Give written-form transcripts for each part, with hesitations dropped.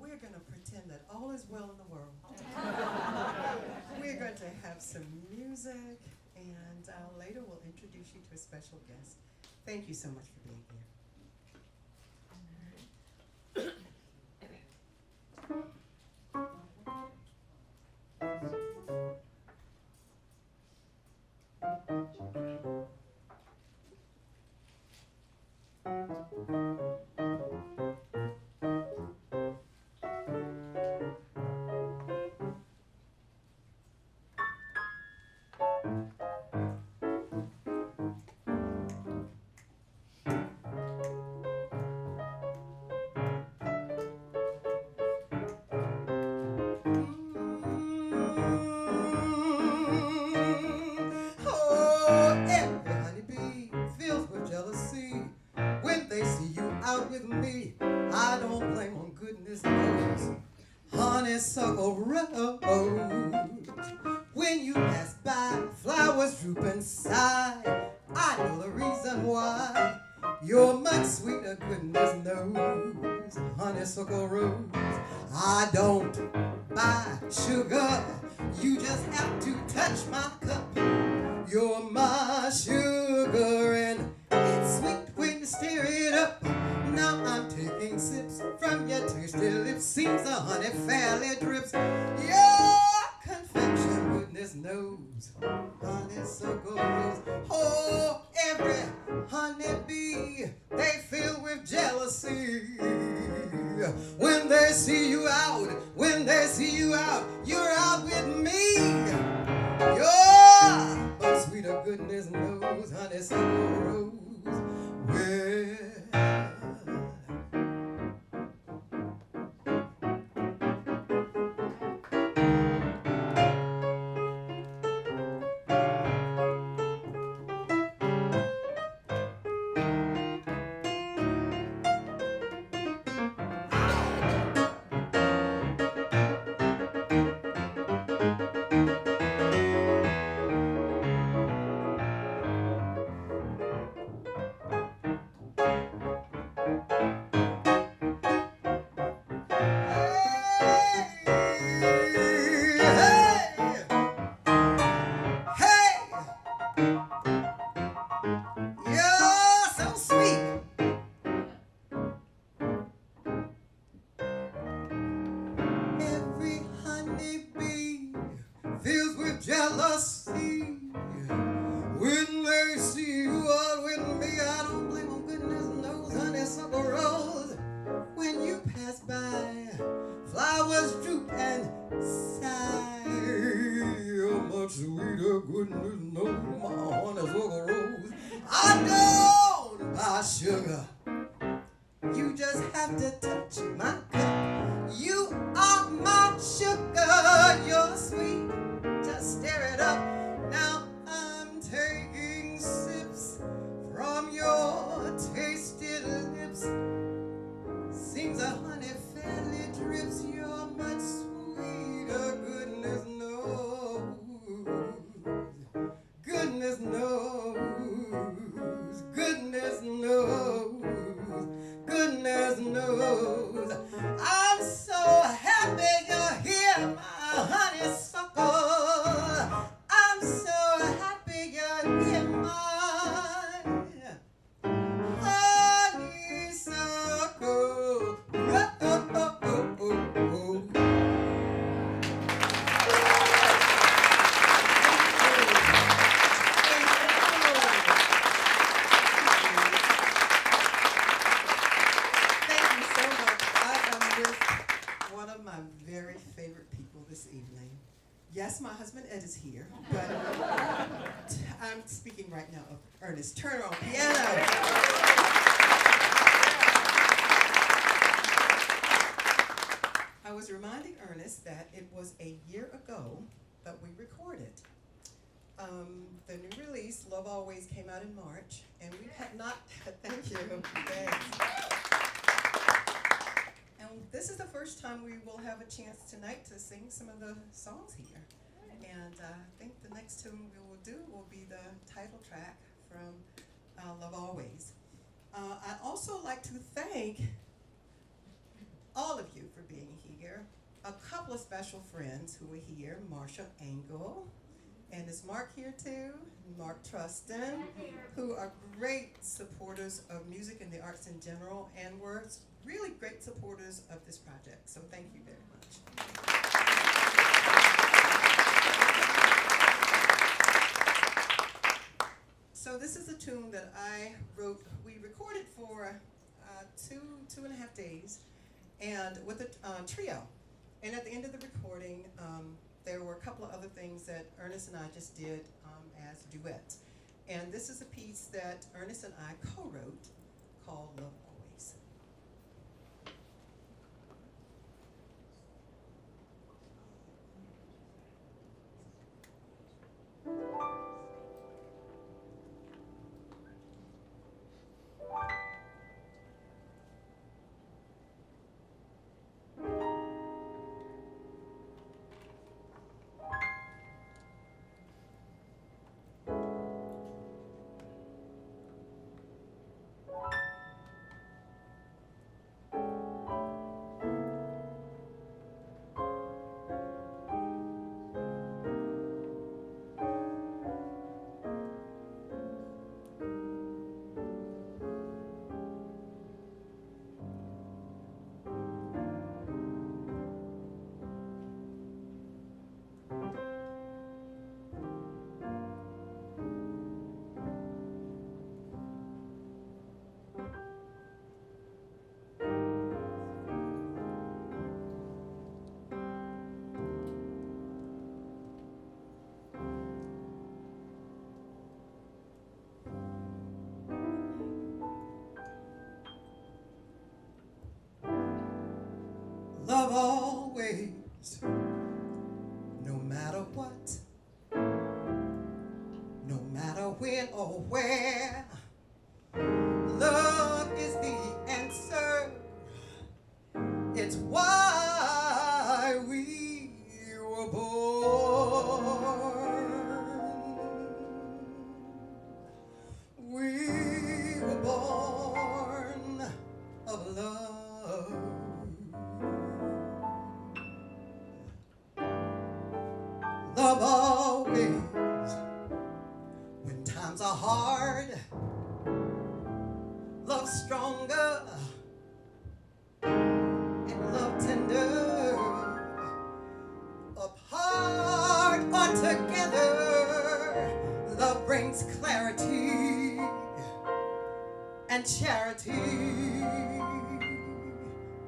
we're going to pretend that all is well in the world. We're going to have some music, and later we'll introduce you to a special guest. Thank you so much for being here. Honeysuckle road. When you pass by, flowers droop inside. I know the reason why. You're much sweeter, goodness knows. Honeysuckle rose. I don't buy sugar. You just have to touch my cup. You're my sugar, and it's sweet when you stir it up. Now I'm taking sips from your tasty lips. Seems the honey fairly drips. Your confection, goodness knows. Honeysuckle rose. Oh, every honeybee, they fill with jealousy. When they see you out, you're out with me. You're but sweeter, goodness knows. Honeysuckle rose. Well, jealousy. When they see you out with me, I don't blame them, goodness knows. Honeysuckle rose. When you pass by, flowers droop and sigh. You're much sweeter, goodness knows. My honeysuckle rose. I don't buy sugar. You just have to touch my cup. You are my sugar. You're sweet. Just stir it up. Now I'm taking sips from your tasty lips. Seems a honey fairly drips. You're much sweeter, goodness knows. Goodness knows. Goodness knows. Goodness knows. I'm so happy you're here, my honeysuckle. I'm so happy you're here, my honeysuckle. Very favorite people this evening. Yes, my husband Ed is here, but I'm speaking right now of Ernest Turner on piano. I was reminding Ernest that it was a year ago that we recorded. The new release, Love Always, came out in March, and we had not, thank you, thanks. This is the first time we will have a chance tonight to sing some of the songs here. And I think the next tune we will do will be the title track from Love Always. I'd also like to thank all of you for for being here. A couple of special friends who are here, Marsha Engel, and is Mark here too? Mark Truston, who are great supporters of music and the arts in general, and were really great supporters of this project. So thank you very much. So this is a tune that I wrote. We recorded for two and a half days, and with a trio. And at the end of the recording, there were a couple of other things that Ernest and I just did as duets. And this is a piece that Ernest and I co-wrote called Love Always. Love always, no matter what, no matter when or where. Love is the answer. It's why we were born. We were born of love. Love always, when times are hard, love stronger and love tender. Apart or together, love brings clarity and charity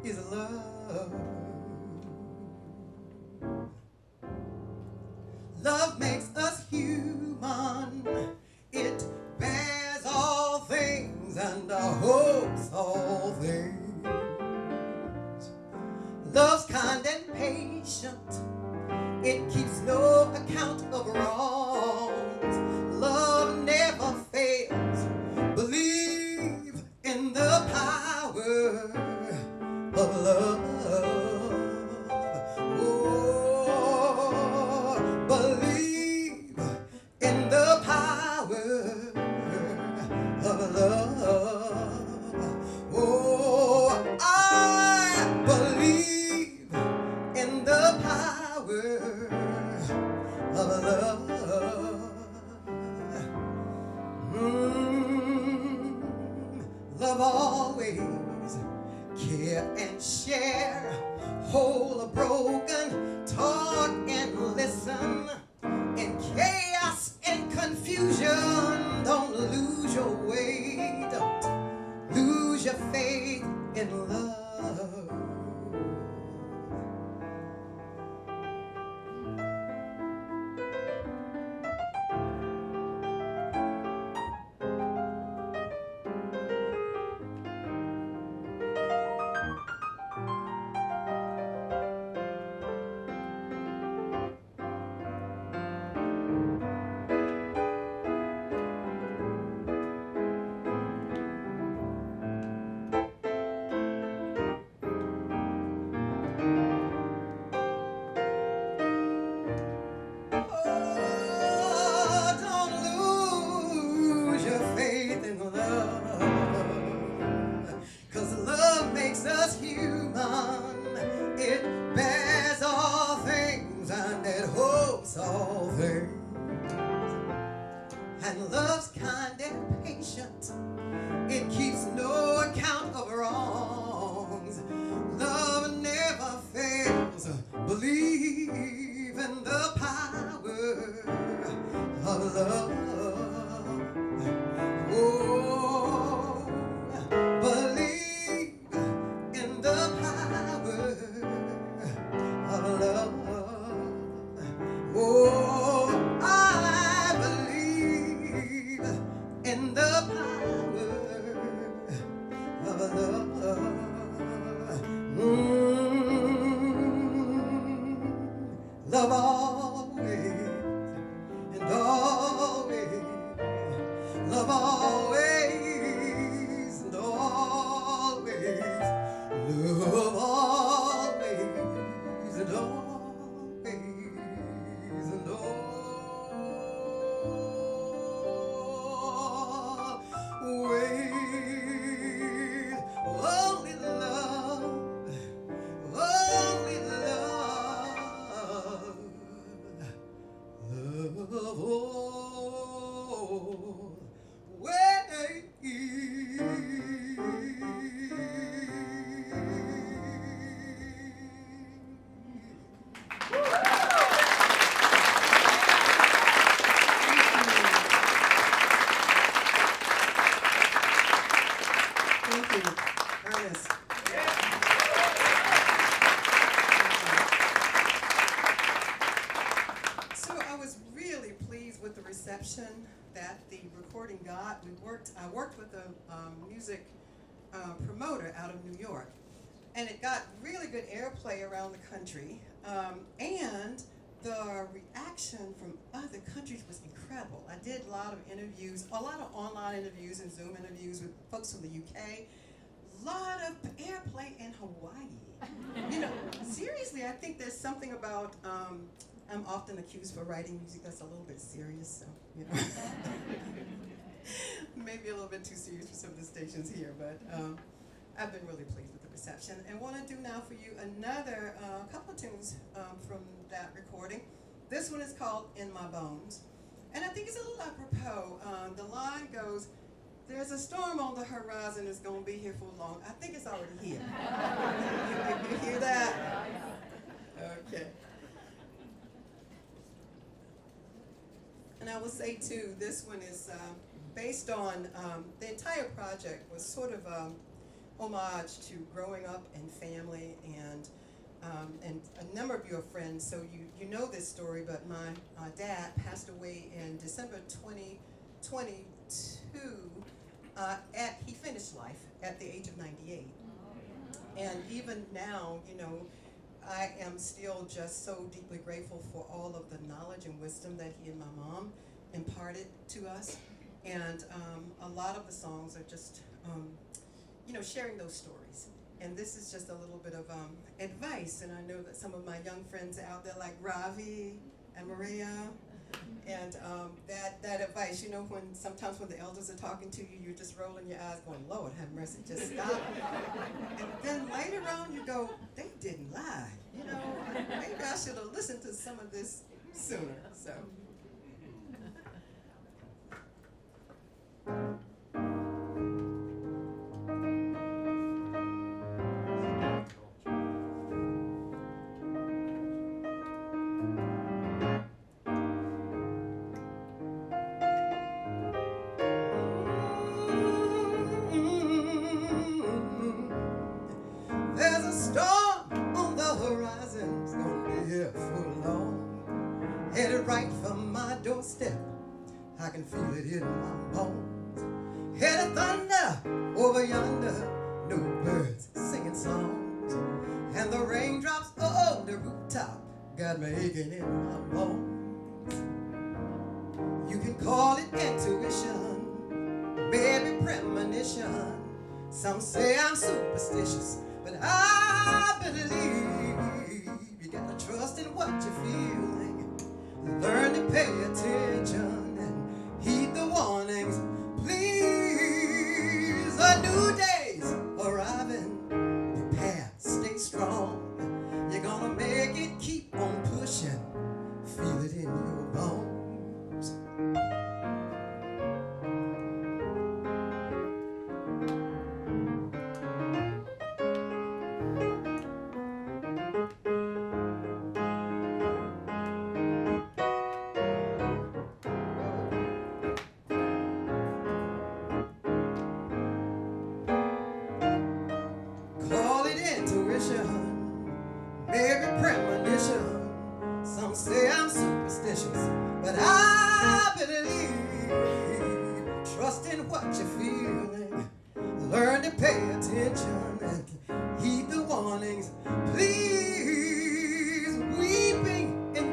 is love. Love makes us human. It bears all things and hopes all things. Love's kind and patient. It keeps no account of wrongs. Love never fails. Believe in the power of love. Love always, care and share, whole or broken, talk and listen. In chaos and confusion, don't lose your way, don't lose your faith in love. love always, and always, love always, and always, love always, and always, and always. Only love, only love, love Thank you, Ernest. So I was really pleased with the reception that the recording got. I worked with a music promoter out of New York, and it got really good airplay around the country. And the reaction from other countries was incredible. I did a lot of interviews, a lot of online interviews and Zoom interviews with folks from the UK. A lot of airplay in Hawaii. You know, seriously, I think there's something about, I'm often accused for writing music that's a little bit serious, so, you know. Maybe a little bit too serious for some of the stations here, but I've been really pleased with the reception. And want to do now for you another couple of tunes from that recording. This one is called In My Bones. And I think it's a little apropos. The line goes, there's a storm on the horizon that's going to be here for long. I think it's already here. You hear that? Okay. And I will say, too, this one is based on, the entire project was sort of homage to growing up and family, and a number of you are friends, so you know this story, but my dad passed away in December 2022. He finished life at the age of 98. And even now, you know, I am still just so deeply grateful for all of the knowledge and wisdom that he and my mom imparted to us. And a lot of the songs are just, you know, sharing those stories. And this is just a little bit of advice. And I know that some of my young friends out there, like Ravi and Maria, and that advice, you know, sometimes when the elders are talking to you, you're just rolling your eyes going, Lord have mercy, just stop. And then later on you go, they didn't lie. You know, maybe I should have listened to some of this sooner. So. There's a storm on the horizon, it's gonna be here for long. Headed right for my doorstep, I can feel it in my bones. Headed thunder over yonder, no birds singing songs. And the raindrops on the rooftop got me aching in my bones. You can call it intuition, maybe premonition. Some say I'm superstitious, but I believe you gotta trust in what you're feeling. Learn to pay attention and heed the warnings. Please, a new day's arriving. Prepare, stay strong. You're gonna make it, keep on pushing. Feel it in your bones. Call it intuition, maybe premonition. Some say I'm superstitious, but I believe. Trust in what you're feeling. Learn to pay attention and heed the warnings. Please, weeping in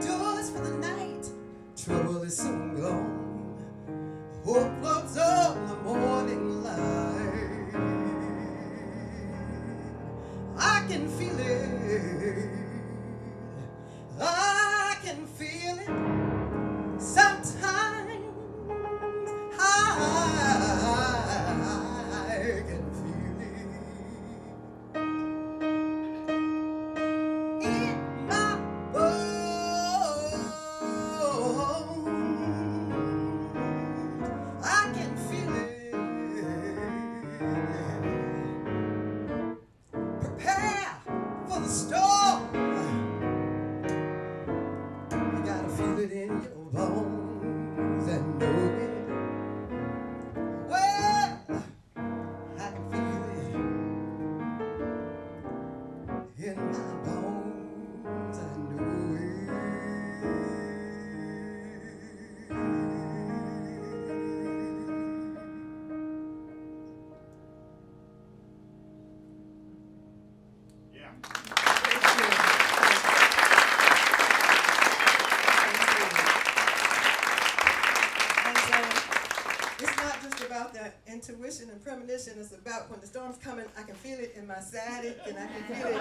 coming. I can feel it in my sciatic, and I can feel it in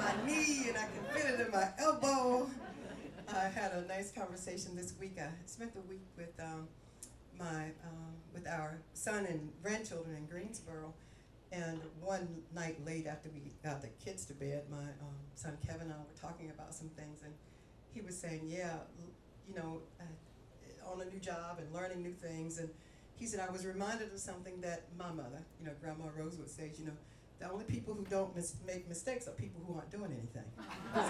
my knee, and I can feel it in my elbow. I had a nice conversation this week. I spent the week with with our son and grandchildren in Greensboro, and one night late after we got the kids to bed, my son Kevin and I were talking about some things, and he was saying, on a new job and learning new things, and he said, I was reminded of something that my mother, Grandma Rose would say, the only people who don't make mistakes are people who aren't doing anything. So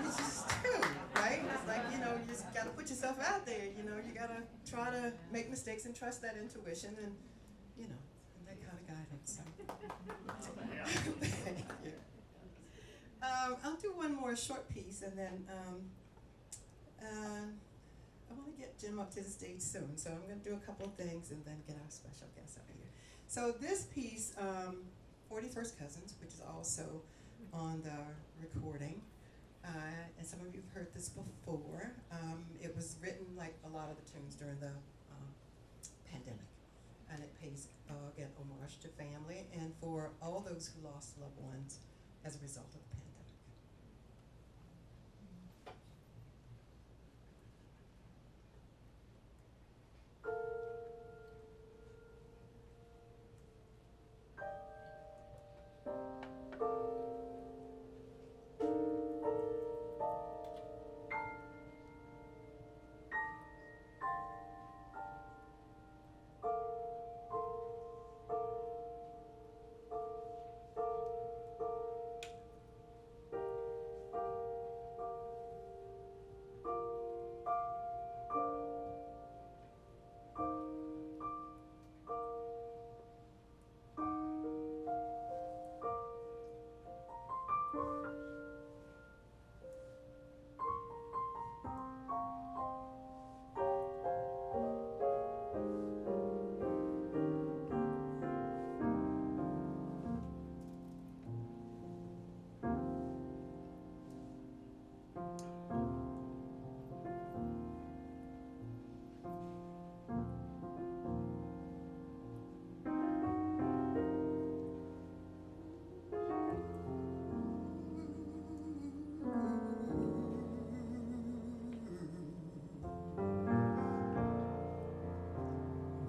it's just true, right? It's like, you just got to put yourself out there, you got to try to make mistakes and trust that intuition and, that kind of guidance. So. Thank you. I'll do one more short piece, and then I want to get Jim up to the stage soon, so I'm going to do a couple of things and then get our special guest up here. So this piece, 41st Cousins, which is also on the recording, and some of you have heard this before. It was written like a lot of the tunes during the pandemic, and it pays, again, homage to family and for all those who lost loved ones as a result of the pandemic.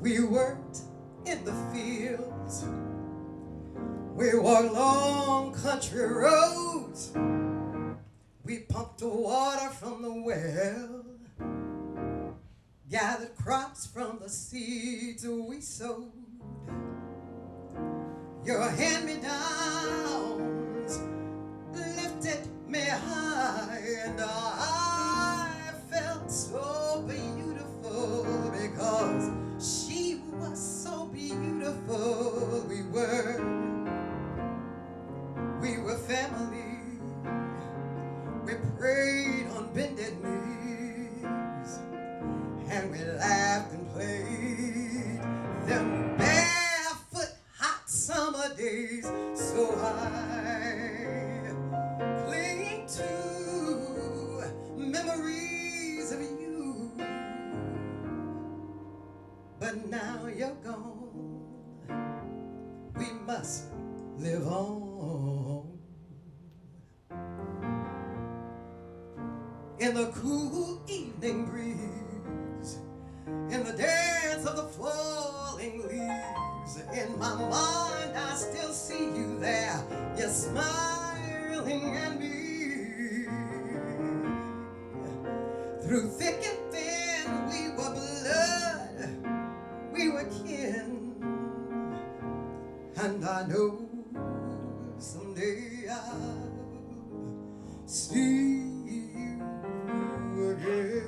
We worked in the fields, we walked long country roads, we pumped the water from the well, gathered crops from the seeds we sowed. Your hand-me-downs lifted me high, and I felt so beautiful because she was so beautiful. We were family. We prayed on bended knees, and we laughed and played them barefoot hot summer days. So I cling to memories of you, but now you're gone. We must live on. In the cool evening breeze, in the dance of the falling leaves, in my mind I still see you there. You're smiling at me. Through thick and thin, we were blood, we were kin, and I know someday I'll see you again.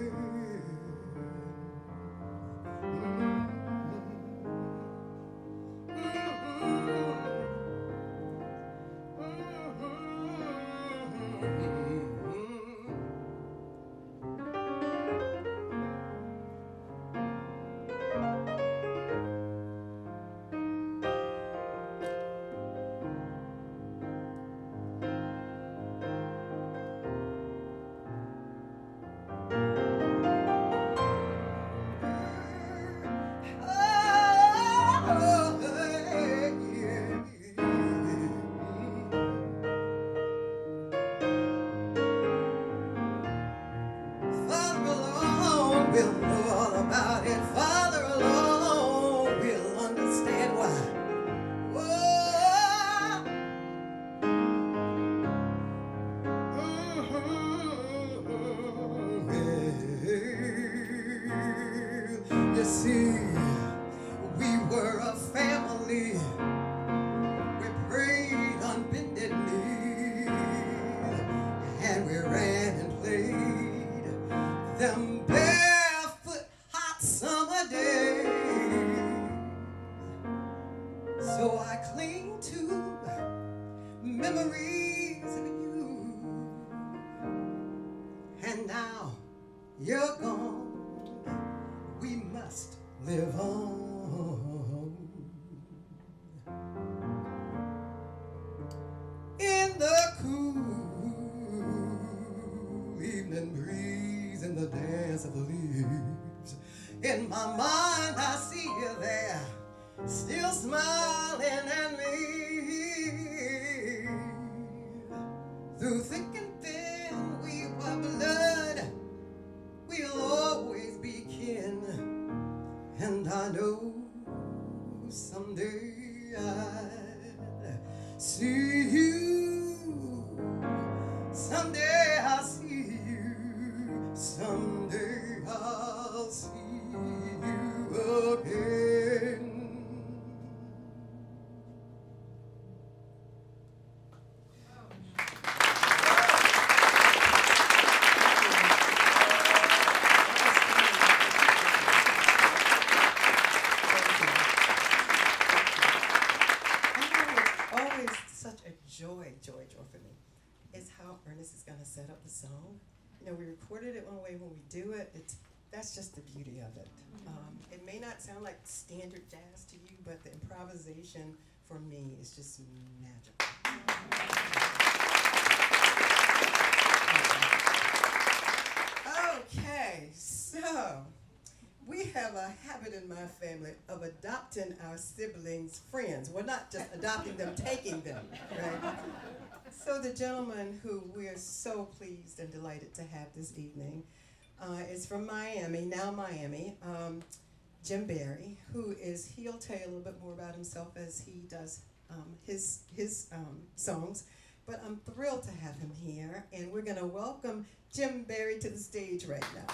will know all about it. Farther along, we'll understand why. Oh, you see, we were a family. We prayed on bended knee, and we ran and played them barefoot hot summer days. So I cling to memories of you, and now you're gone. We must live on. In the cool evening breeze and the dance of the leaves, in my mind I see you there, still smiling at me. Through thick and thin we were blood, we'll always be kin, and I know someday I'll see you. Someday I'll see you. Someday I'll see you again. Joy for me is how Ernest is going to set up the song. You know, we recorded it one way. When we do it, that's just the beauty of it. It may not sound like standard jazz to you, but the improvisation for me is just magical. Okay, so we have a habit in my family of adopting our siblings' friends. We're not just adopting them, taking them, right? So the gentleman who we are so pleased and delighted to have this evening is from Miami, now Miami, Jim Barry, he'll tell you a little bit more about himself as he does his songs. But I'm thrilled to have him here, and we're going to welcome Jim Barry to the stage right now.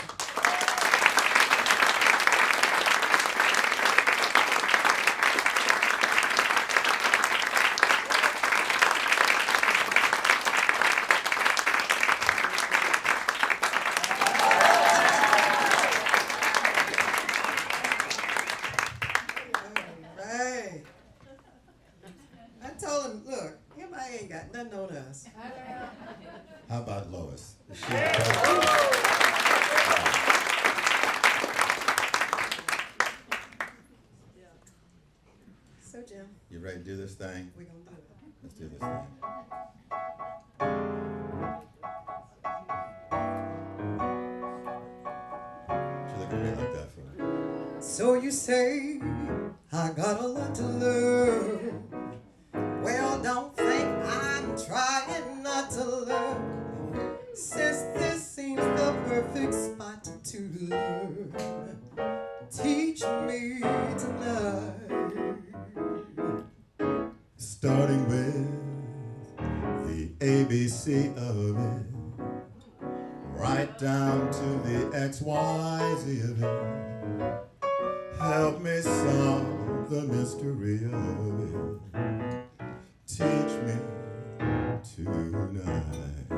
Nothing on us. How about Lois? So, Jim. You ready to do this thing? We're going to do it. Let's do this thing. She look at me like that for me. So you say I got a lot to learn. Well, don't think I'm trying not to learn, since this seems the perfect spot to learn. Teach me tonight. Starting with the ABC of it, right down to the XYZ of it. Help me solve the mystery of it. Teach me tonight.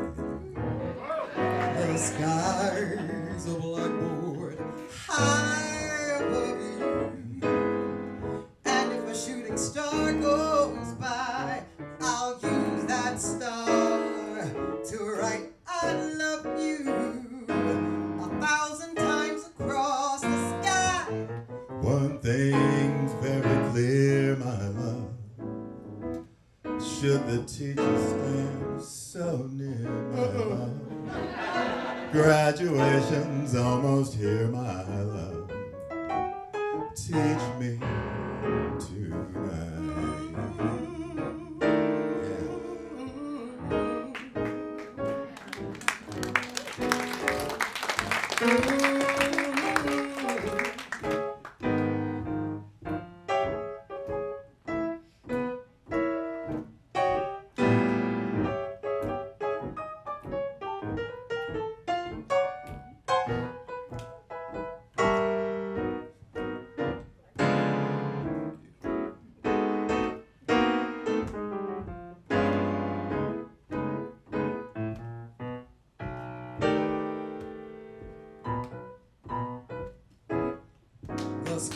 The sky's a blackboard high above you, and if a shooting star goes by, I'll use that star to write I love you 1,000 times across the sky. One thing's very clear, my love. Should the teacher stand so near, my love? Graduation's almost here, my love. Teach me tonight. Yeah.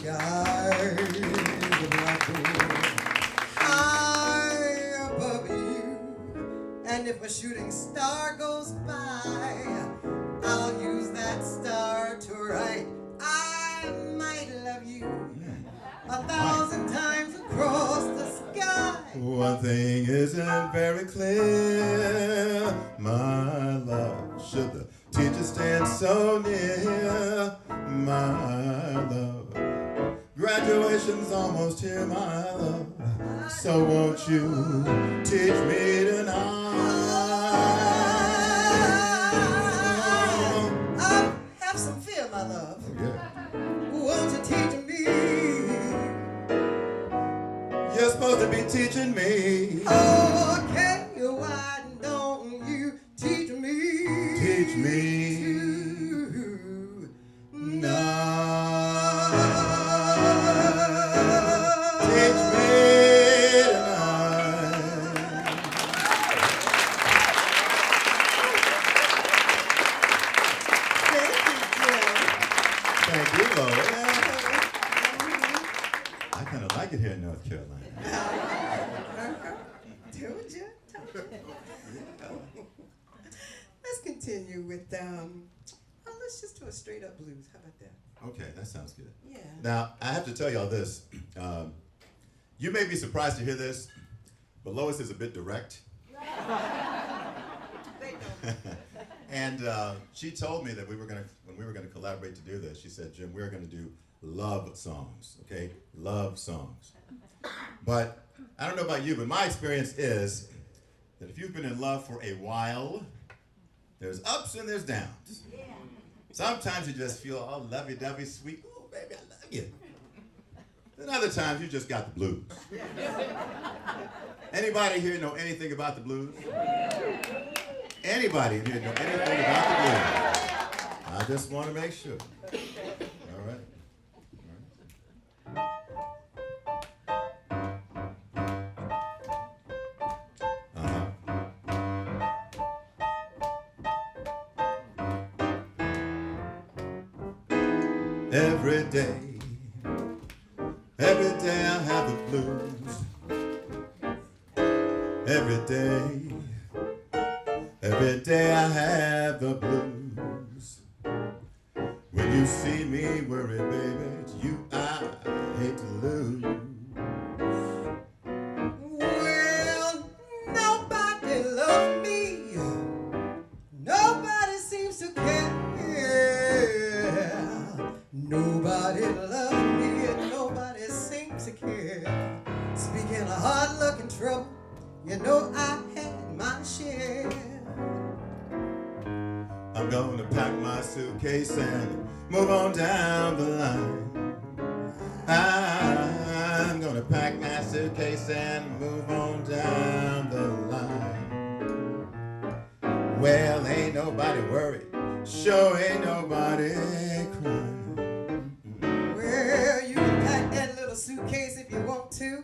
skies blackboard. High above you, and if a shooting star goes by, I'll use that star to write, I might love you 1,000 times across the sky. One thing isn't very clear, my love. Should the teacher stand so near, my love? Graduation's almost here, my love. So won't you teach me tonight? Have some fear, my love. Yeah. Won't you teach me? You're supposed to be teaching me. Okay, why don't you teach me? Teach me now. Teach me tonight. Thank you, Lois. I kind of like it here in North Carolina. Told you. Let's continue with, let's just do a straight up blues. How about that? Okay, that sounds good. Yeah. Now, I have to tell y'all this. You may be surprised to hear this, but Lois is a bit direct. They don't. And she told me that when we were gonna collaborate to do this, she said, Jim, we're gonna do love songs, okay? Love songs. But I don't know about you, but my experience is that if you've been in love for a while, there's ups and there's downs. Yeah. Sometimes you just feel all lovey-dovey, sweet, oh, baby, I love you. Then other times you just got the blues. Anybody here know anything about the blues? Anybody here know anything about the blues? I just want to make sure. All right. Every day I have the blues. Every day I have the blues. When you see me worry, baby, it's you I hate to lose. Well, nobody loves me. Nobody seems to care. Nobody loves me and nobody seems to care. Speaking of hard luck and trouble, you know I had my share. I'm gonna pack my suitcase and move on down the line. I'm gonna pack my suitcase and move on down the line. Well, ain't nobody worried, sure ain't nobody crying. Well, you can pack that little suitcase if you want to,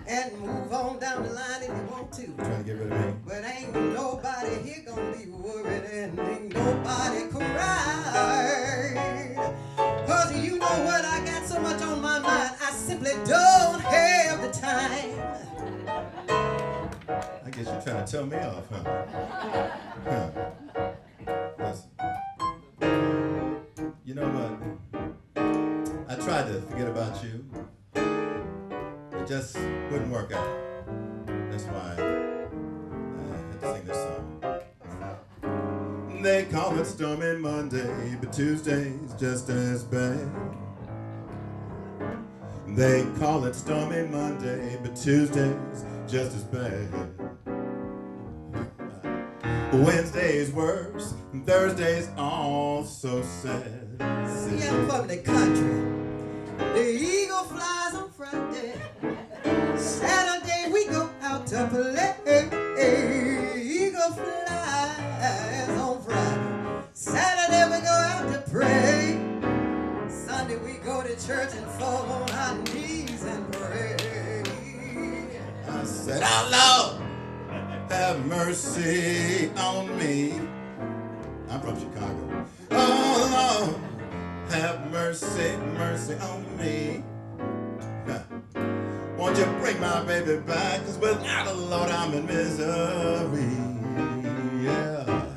and move on down the line if you want to. Trying to get rid of me. But ain't nobody here gonna be worried, and ain't nobody crying. 'Cause you know what, I got so much on my mind, I simply don't have the time. I guess you're trying to tell me off, huh? Huh. Listen. You know what? I tried to forget about you. It just wouldn't work out. That's why I had to sing this song. They call it stormy Monday, but Tuesday's just as bad. They call it stormy Monday, but Tuesday's just as bad. Wednesday's worse, and Thursday's all so sad. See, I'm from the country. The eagle flies on Friday. Saturday we go out to play. Eagle flies on Friday. Saturday we go out to pray. Sunday we go to church and fall on our knees and pray. I said, "Oh Lord, have mercy on me." I'm from Chicago. Oh Lord, have mercy, mercy mercy on me. Won't you bring my baby back? 'Cause without a Lord I'm in misery. Yeah.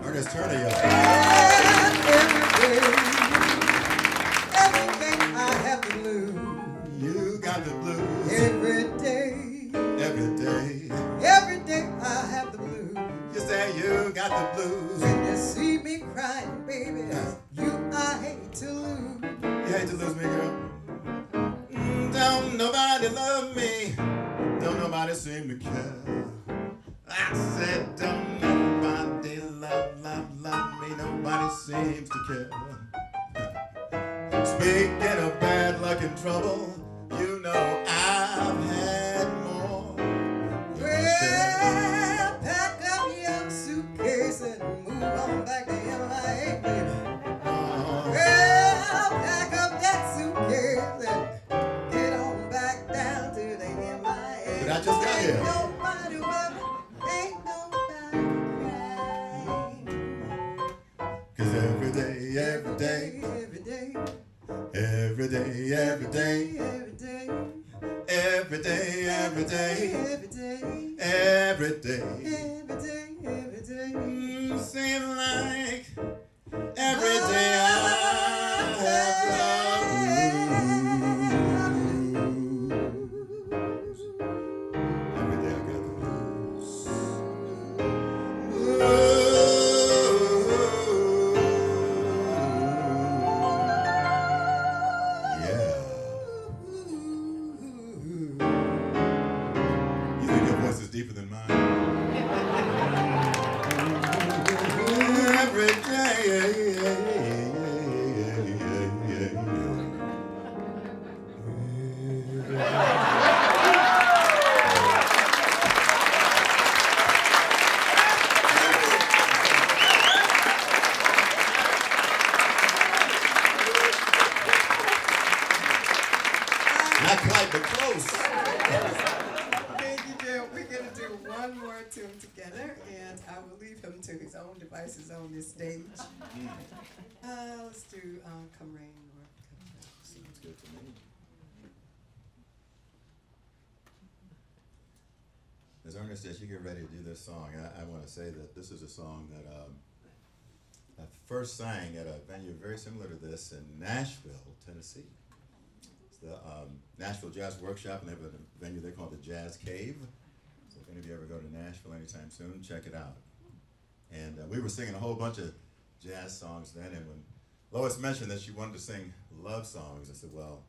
Ernest Turner, y'all. Every day I have the blues. You got the blues. Every day. Every day I have the blues. You say you got the blues. When you see me crying, baby, you I hate to lose. You hate to lose me, girl. Don't nobody love me. Don't nobody seem to care. I said don't nobody love me. Nobody seems to care. Speaking of bad luck and trouble, you know I've had more. Well, pack up your suitcase and move on back to MIA, baby. Well, pack up that suitcase and get on back down to the MIA. But I just got here. Ain't nobody worried, ain't nobody crying. 'Cause every day, Every day, every day, every day, every day, every day, every day, every day, every day. every day, every day. Seems like every day I have the blues. Every day I got the blues. Yeah. You think your voice is deeper than mine? Every day. Not quite, but close. Thank you, Jim. We're going to do one more tune together, and I will leave him to his own devices on this stage. Let's do Come Rain or Come Shine. Sounds good to me. As Ernest, as you get ready to do this song, I want to say that this is a song that I first sang at a venue very similar to this in Nashville, Tennessee. It's the Nashville Jazz Workshop, and they have a venue they call the Jazz Cave. So if any of you ever go to Nashville anytime soon, check it out. And we were singing a whole bunch of jazz songs then, and when Lois mentioned that she wanted to sing love songs, I said, well,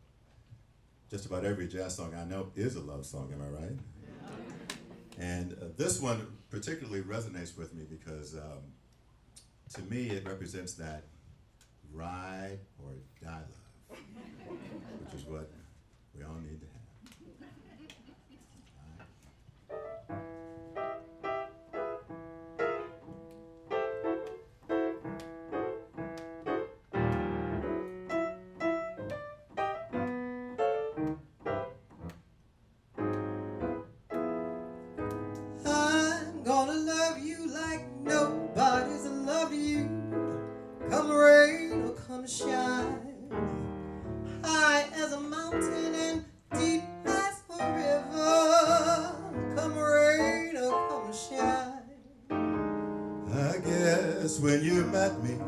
just about every jazz song I know is a love song, am I right? And this one particularly resonates with me because to me it represents that ride or die love, which is what we all need to have. I'm gonna love you like nobody's loved you. Come rain or come shine. High as a mountain and deep as a river. Come rain or come shine. I guess when you met me,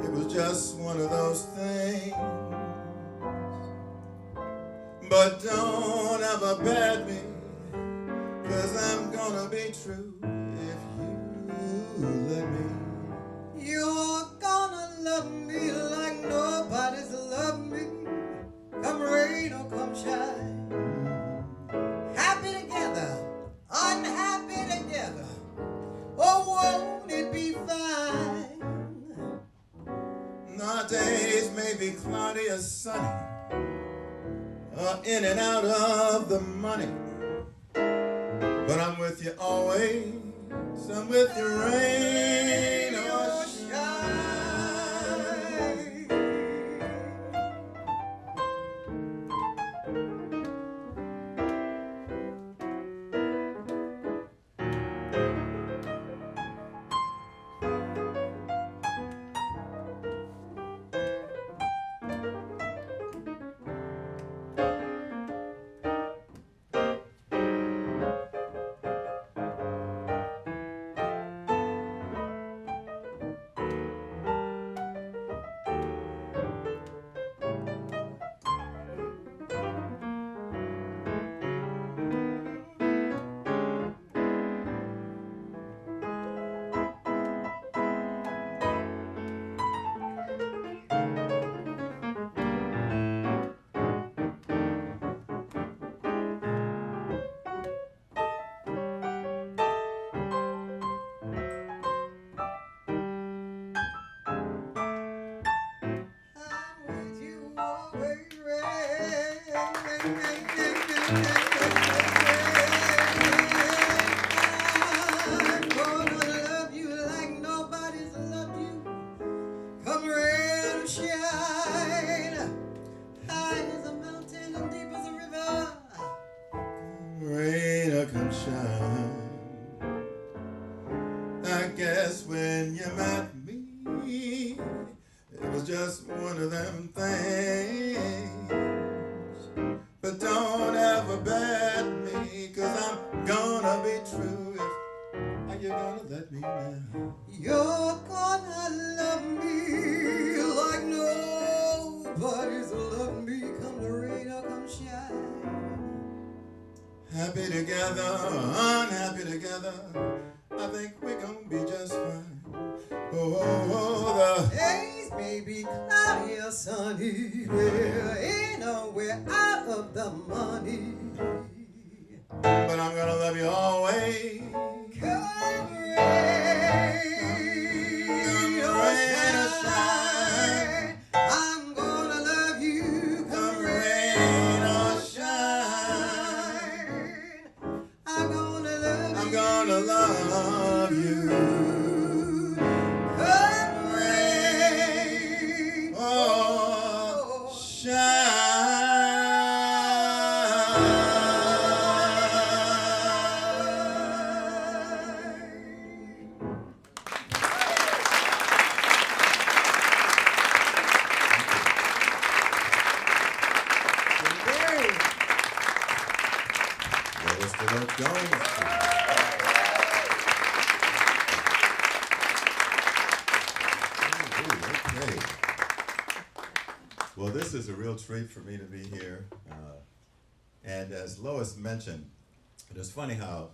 it was just one of those things. But don't ever bet me, 'cause I'm gonna be true if you let me. You're gonna love me like nobody's loved me. Come rain or come shine. Happy together or not. cloudy or sunny, in and out of the money. But I'm with you always, I'm with you rain or shine. I guess when you met me, it was just one of them things. But don't ever bet me, 'cause I'm gonna be true. Are you gonna let me now? You're gonna love me like nobody's loved me, come the rain or come shine. Happy together, unhappy together, I think we're gonna be just fine. The days may be cloudy or sunny, we're in or we're out of the money. But I'm gonna love you always. Come rain or shine, I'm gonna love you. Come rain or shine, I'm gonna love you. Come rain or shine. Lois Deloatch. Okay. Well, this is a real treat for me to be here. And as Lois mentioned, it's funny how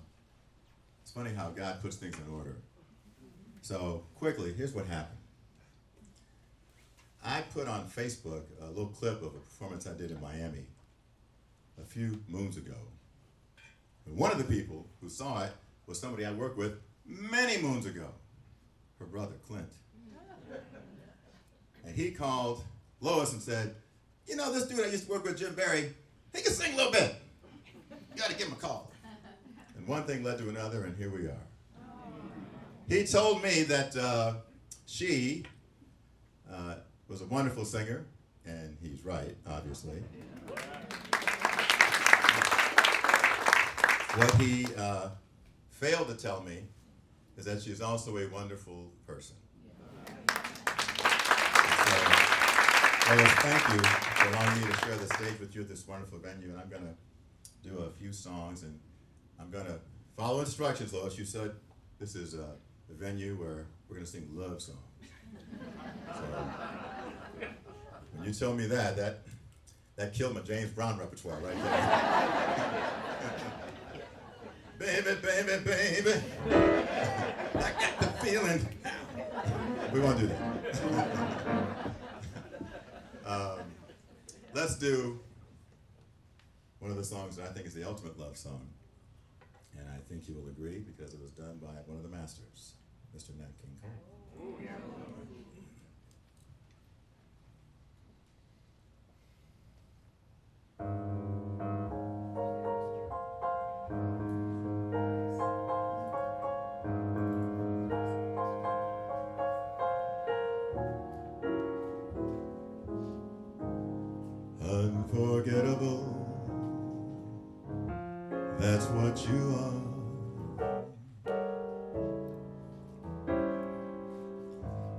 God puts things in order. So quickly, here's what happened. I put on Facebook a little clip of a performance I did in Miami a few moons ago. And one of the people who saw it was somebody I worked with many moons ago, her brother, Clint. And he called Lois and said, you know, this dude I used to work with, Jim Barry, he can sing a little bit. You got to give him a call. And one thing led to another, and here we are. He told me that she was a wonderful singer, and he's right, obviously. What he failed to tell me is that she's also a wonderful person. Lois, thank you for allowing me to share the stage with you at this wonderful venue, and I'm going to do a few songs, and I'm going to follow instructions, Lois. You said this is a venue where we're going to sing love songs. So, when you told me that killed my James Brown repertoire right there. Baby, baby, baby, I got the feeling. We won't do that. Let's do one of the songs that I think is the ultimate love song. And I think you will agree because it was done by one of the masters, Mr. Nat King Cole. Oh, yeah. unforgettable. That's what you are.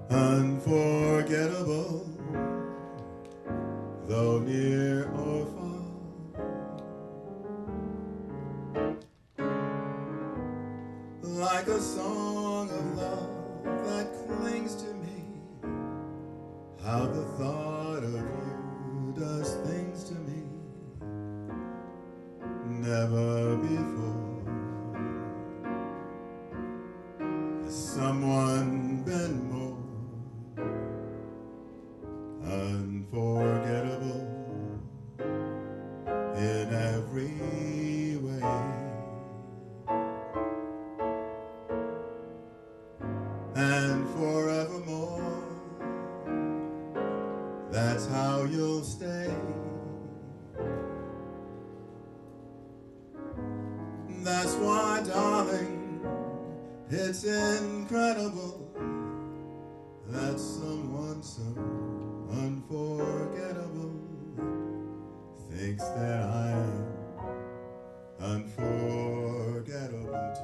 Unforgettable, though near or far. Like a song of love that clings to me. How the thought of you does things to me never before has someone been more unforgettable in every way. And forevermore, that's how you'll stay. That's why, darling, it's incredible that someone so unforgettable thinks that I am unforgettable too.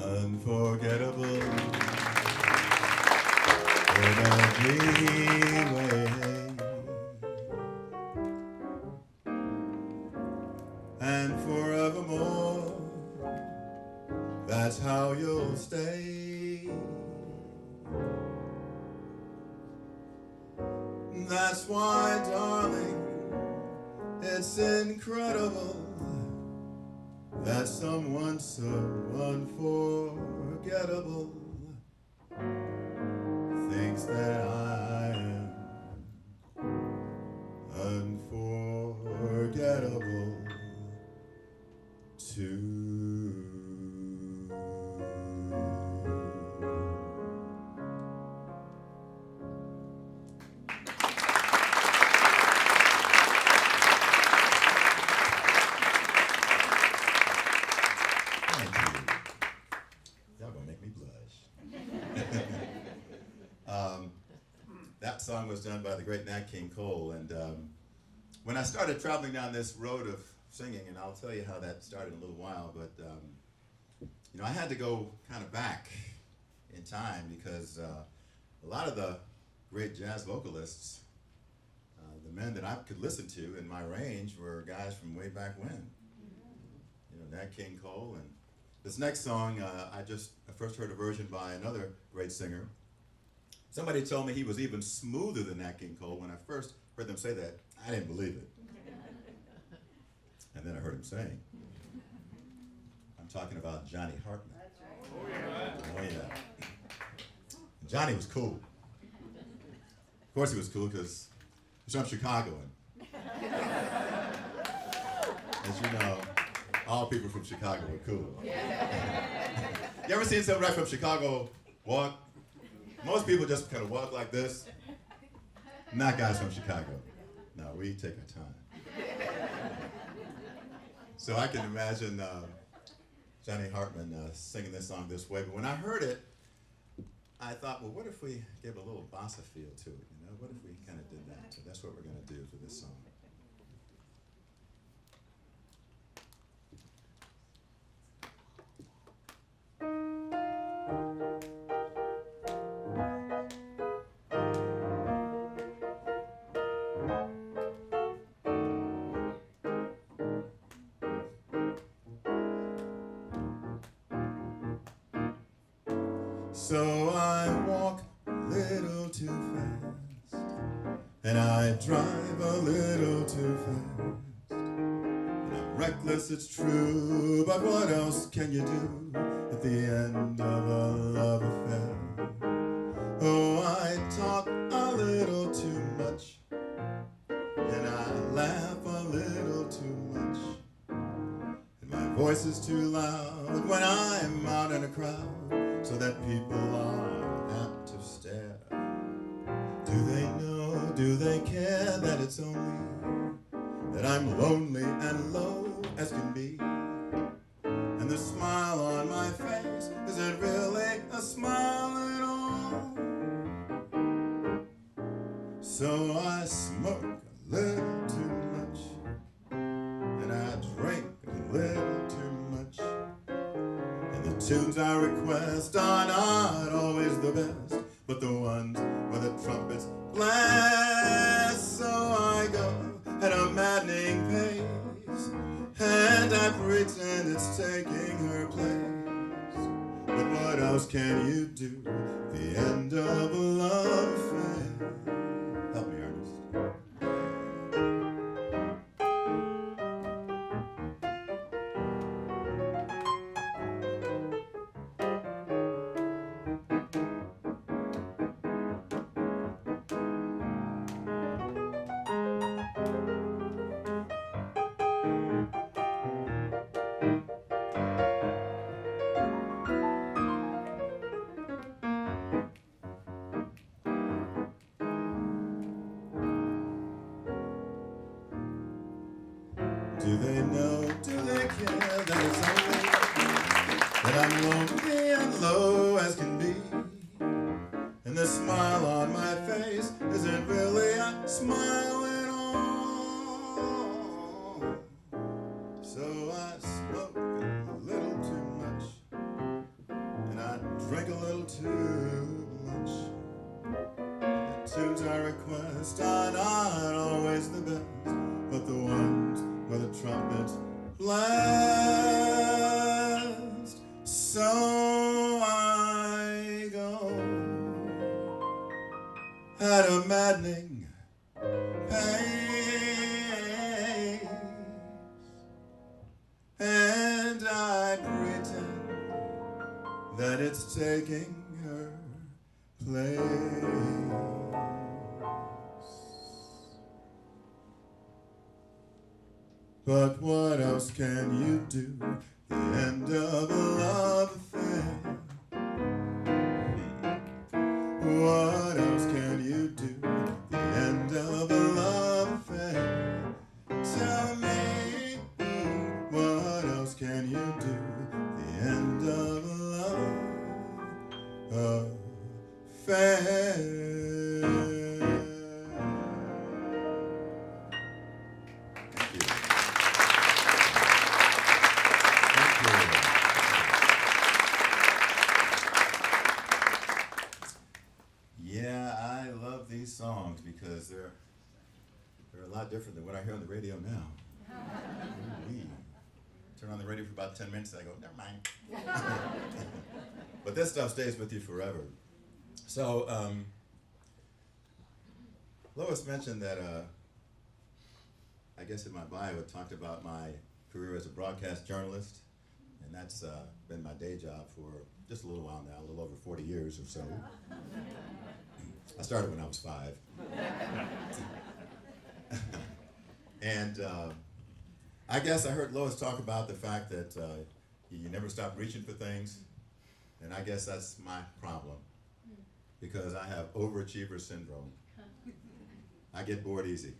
Unforgettable in every way, and forevermore, that's how you'll stay. That's why, darling, it's incredible that someone so unforgettable thinks that I am unforgettable too. That song was done by the great Nat King Cole, and when I started traveling down this road of singing, and I'll tell you how that started in a little while, but you know, I had to go kind of back in time because a lot of the great jazz vocalists, the men that I could listen to in my range were guys from way back when. You know, Nat King Cole, and this next song, I first heard a version by another great singer. Somebody told me he was even smoother than Nat King Cole. When I first heard them say that, I didn't believe it. And then I heard him sing. I'm talking about Johnny Hartman. Oh yeah. Johnny was cool. Of course he was cool because he's from Chicago. And as you know, all people from Chicago are cool. You ever seen somebody from Chicago walk? Most people just kind of walk like this. Not guys from Chicago. No, we take our time. So I can imagine Johnny Hartman singing this song this way. But when I heard it, I thought, well, what if we gave a little bossa feel to it? You know, what if we kind of did that? So that's what we're going to do for this song. So I walk a little too fast and I drive a little too fast. And I'm reckless, it's true, but what else can you do at the end of a love affair? Oh, I talk a little too much, and I laugh a little too much, and my voice is too loud when I'm out in a crowd, so that people are apt to stare. Do they know, do they care that it's only that I'm lonely and low as can be? And the smile on my face, is it really a smile at all? So I smoke a little too much, and I drink a little too much, and the tunes I request are not always the best, but the ones where the trumpets blast. So I go at a maddening pace, and I pretend it's taking her place. But what else can you do? The end of a love affair. Help me, Ernest. Do they know, do they care that it's only that I'm lonely and low as can be? And the smile on my face isn't really a smile at all. So I smoke a little too much, and I drink a little too much. The tunes I request are not always the best, but the ones where the trumpets blast. So I go at a maddening pace, and I pretend that it's taking her place. But what else can you do? The end of a love affair. What else can you do? The end of a love affair. Tell me, what else can you do? The end of a love affair. Songs because they're a lot different than what I hear on the radio now. Turn on the radio for about 10 minutes and I go, never mind. But this stuff stays with you forever. So Lois mentioned that I guess in my bio it talked about my career as a broadcast journalist, and that's been my day job for just a little while now, a little over 40 years or so. I started when I was 5. And I guess I heard Lois talk about the fact that you never stop reaching for things. And I guess that's my problem, because I have overachiever syndrome. I get bored easy.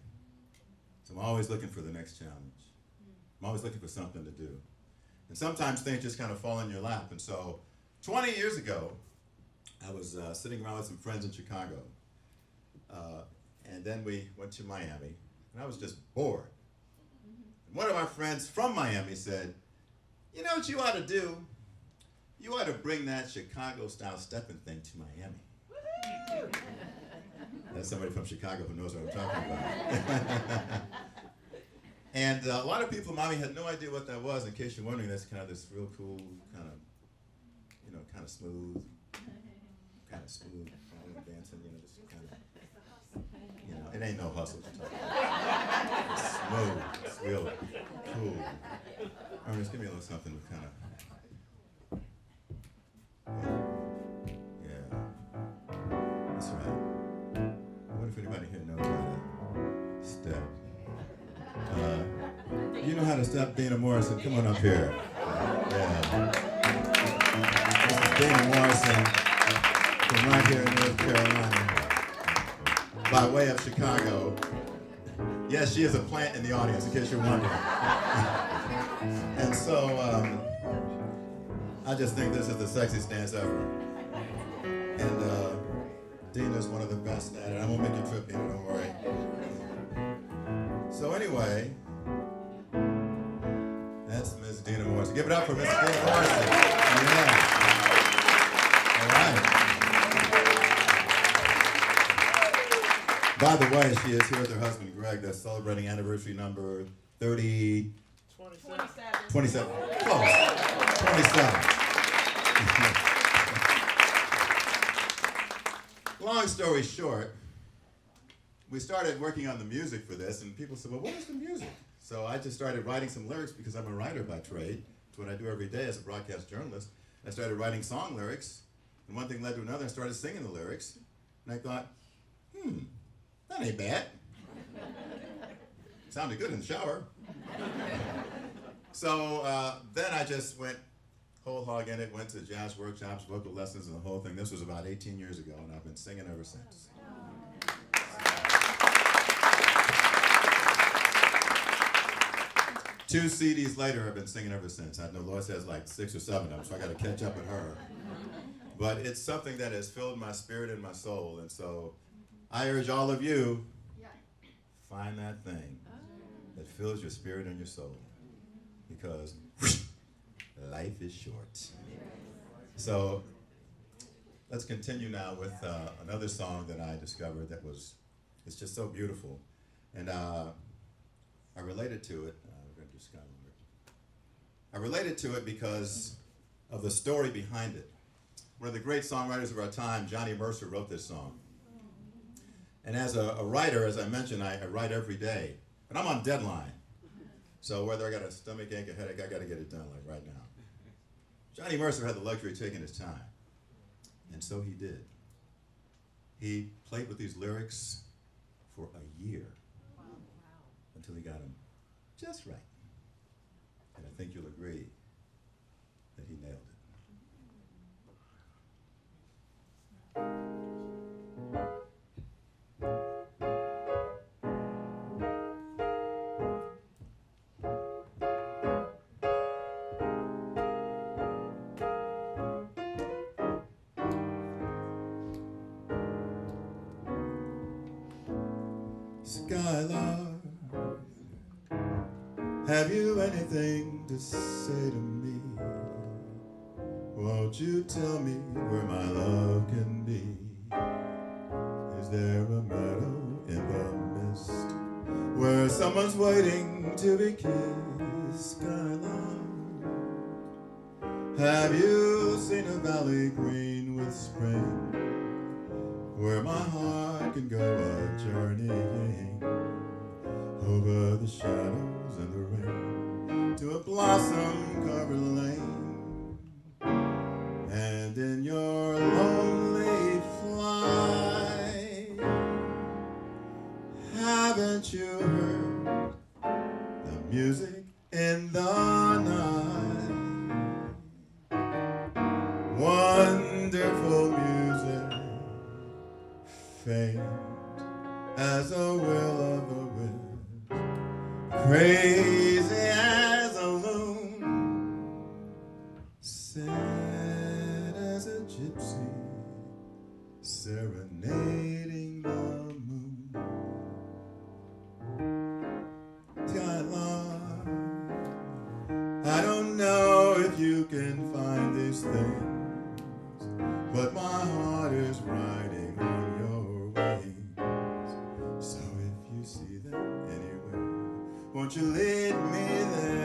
So I'm always looking for the next challenge. I'm always looking for something to do. And sometimes things just kind of fall in your lap. And so 20 years ago, I was sitting around with some friends in Chicago, and then we went to Miami, and I was just bored. And one of our friends from Miami said, you know what you ought to do? You ought to bring that Chicago-style stepping thing to Miami. That's somebody from Chicago who knows what I'm talking about. And a lot of people in Miami had no idea what that was. In case you're wondering, that's kind of this real cool, kind of smooth, dancing, just kind of, It ain't no hustle. It's smooth. It's real cool. Ernest, give me a little something to kind of. Yeah. That's right. I wonder if anybody here knows how to step. You know how to step, Dana Morrison? Come on up here. Yeah. This is Dana Morrison from right here in North Carolina, by way of Chicago. Yes, she is a plant in the audience, in case you're wondering. And so, I just think this is the sexiest dance ever. And Dina's one of the best at it. I won't make you trip, Dina, don't worry. So anyway, that's Miss Dina Morrison. Give it up for Miss Dina Morrison. Yeah. All right. By the way, she is here with her husband, Greg. They're celebrating anniversary number 30... 27. Close. 27. Long story short, we started working on the music for this, and people said, well, what is the music? So I just started writing some lyrics because I'm a writer by trade. It's what I do every day as a broadcast journalist. I started writing song lyrics, and one thing led to another. I started singing the lyrics, and I thought, that ain't bad. Sounded good in the shower. So then I just went whole hog in it, went to jazz workshops, vocal lessons, and the whole thing. This was about 18 years ago, and I've been singing ever since. 2 CDs later, I've been singing ever since. I know Lois has like 6 or 7 of them, so I got to catch up with her. But it's something that has filled my spirit and my soul, and so I urge all of you, find that thing that fills your spirit and your soul, because life is short. So let's continue now with another song that I discovered that it's just so beautiful, and I related to it. We're going to do Skylander. I related to it because of the story behind it. One of the great songwriters of our time, Johnny Mercer, wrote this song. And as a writer, as I mentioned, I write every day. And I'm on deadline. So whether I got a stomach ache or headache, I got to get it done like right now. Johnny Mercer had the luxury of taking his time. And so he did. He played with these lyrics for a year. Until he got them just right. And I think you'll agree that he nailed it. Skylar, have you anything to say to me? Won't you tell me where my love can be? Is there a meadow in the mist where someone's waiting to be kissed? Skylar, have you seen a valley green with spring, where my heart can go a journeying over the shadows and the rain to a blossom-covered lane? And in your lonely flight, haven't you heard the music in the night? Wonderful music, faint as a will of the wind, crazy as a loon, sad as a gypsy serenading the moon. Skylar, I don't know if you can find these things, but my heart is riding on your wings. So if you see them anywhere, won't you lead me there?